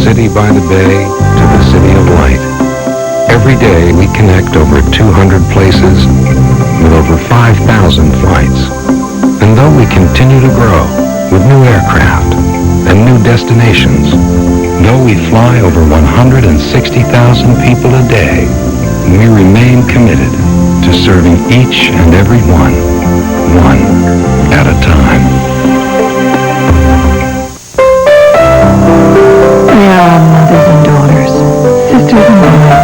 city by the bay to the city of light. Every day we connect over 200 places with over 5,000 flights. And though we continue to grow with new aircraft and new destinations, though we fly over 160,000 people a day, we remain committed to serving each and every one at a time. We are our mothers and daughters, sisters and brothers.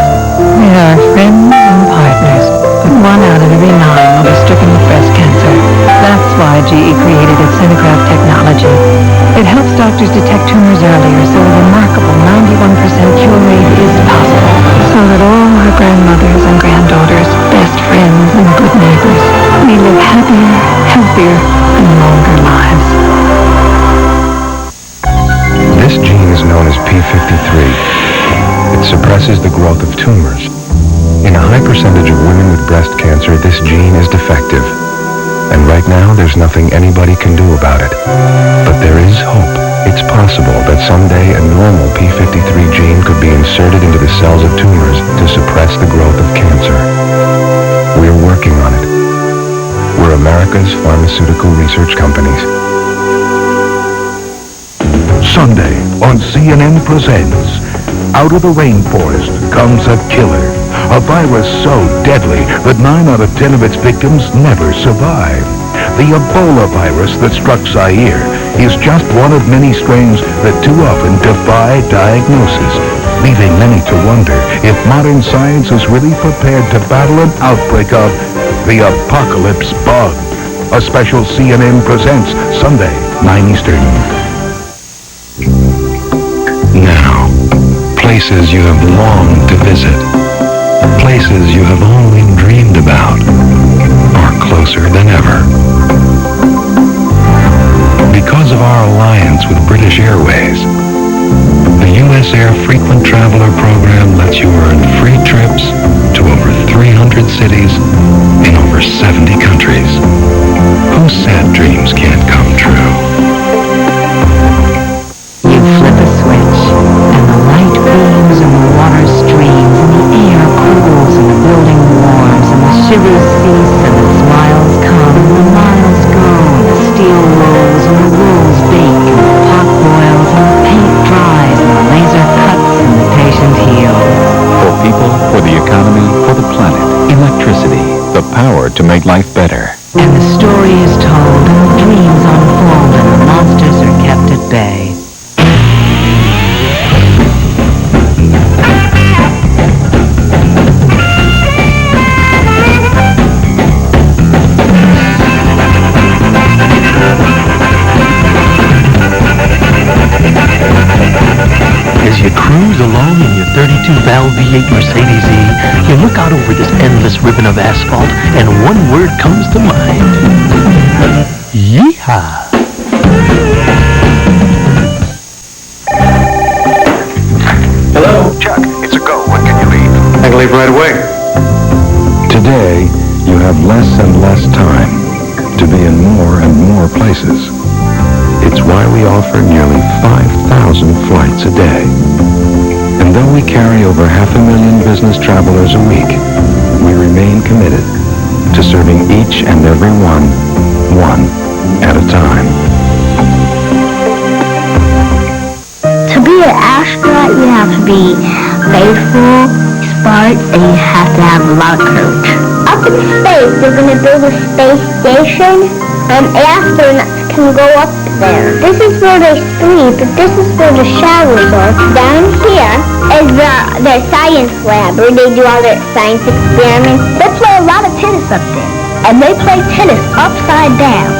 We are our friends and partners. But 1 out of every 9 will be stricken with breast cancer. That's why GE created its Cinecraft technology. It helps doctors detect tumors earlier, so a remarkable 91% cure rate is possible. So that all our grandmothers and granddaughters, best friends and good neighbors, may live happier, healthier, and longer lives. This gene is known as P53. It suppresses the growth of tumors. In a high percentage of women with breast cancer, this gene is defective. And right now, there's nothing anybody can do about it. But there is hope. It's possible that someday a normal P53 gene could be inserted into the cells of tumors to suppress the growth of cancer. We're working on it. We're America's pharmaceutical research companies. Sunday on CNN Presents, out of the rainforest comes a killer, a virus so deadly that 9 out of 10 of its victims never survive. The Ebola virus that struck Zaire is just one of many strains that too often defy diagnosis, leaving many to wonder if modern science is really prepared to battle an outbreak of the apocalypse bug. A special CNN Presents, Sunday, 9 Eastern. Now, places you have longed to visit, places you have only dreamed about, are closer than ever. Because of our alliance with British Airways, the U.S. Air Frequent Traveler Program lets you earn free trips to over 300 cities in over 70 countries. Who said dreams can't come true? You flip a switch, and the light beams and the water streams, and the air cools, and the building warms, and the shivers cease, and the smiles come, and the miles go, and the steel rolls, and the rolls bake, and the pot boils, and the paint dries, and the laser cuts, and the patient heals. For people, for the economy, for the planet. Electricity, the power to make life better. And the story is told, and the dreams unfold, and the monsters are kept at bay. As you cruise along in your 32-valve V8 Mercedes-E, you look out over this endless ribbon of asphalt, and one word comes to mind. Yeehaw! Hello? Chuck, it's a go. When can you leave? I can leave right away. Today, you have less and less time to be in more and more places. It's why we offer nearly 5,000 flights a day. And though we carry over 500,000 business travelers a week, we remain committed to serving each and every one at a time. To be an astronaut, you have to be faithful, smart, and you have to have a lot of courage. Up in space, they're going to build a space station, and astronauts can go up there. This is where they sleep, but this is where the showers are. Down here is their science lab, where they do all their science experiments. They play a lot of tennis up there, and they play tennis upside down.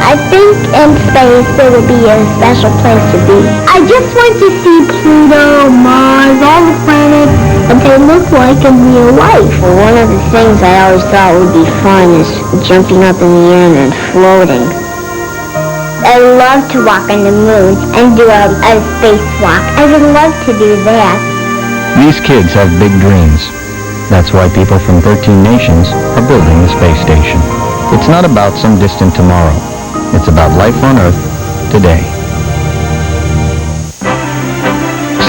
I think in space there would be a special place to be. I just want to see Pluto, Mars, all the planets, what they look like in real life. Well, one of the things I always thought would be fun is jumping up in the air and then floating. I love to walk on the moon and do a spacewalk. I would love to do that. These kids have big dreams. That's why people from 13 nations are building the space station. It's not about some distant tomorrow. It's about life on Earth today.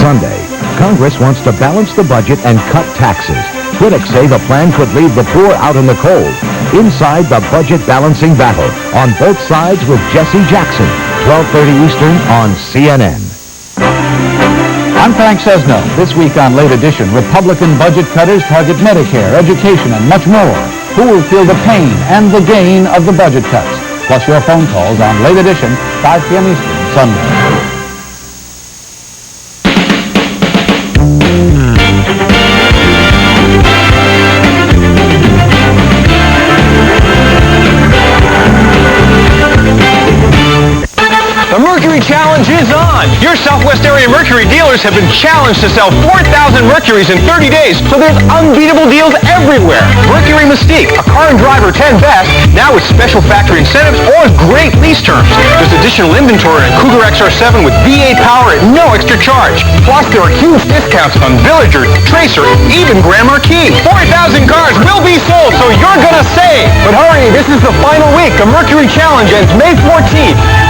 Sunday, Congress wants to balance the budget and cut taxes. Critics say the plan could leave the poor out in the cold. Inside the budget balancing battle on both sides with Jesse Jackson, 12:30 Eastern on CNN. I'm Frank Sesno. This week on Late Edition, Republican budget cutters target Medicare, education, and much more. Who will feel the pain and the gain of the budget cuts? Plus your phone calls on Late Edition, 5 p.m. Eastern, Sunday. The Mercury Challenge is on! Your Southwest area Mercury dealers have been challenged to sell 4,000 Mercuries in 30 days, so there's unbeatable deals everywhere. Mercury Mystique, a car and driver 10 best, now with special factory incentives or great lease terms. There's additional inventory on Cougar XR7 with V8 power at no extra charge. Plus, there are huge discounts on Villager, Tracer, even Grand Marquis. 40,000 cars will be sold, so you're gonna save! But hurry, this is the final week. The Mercury Challenge ends May 14th.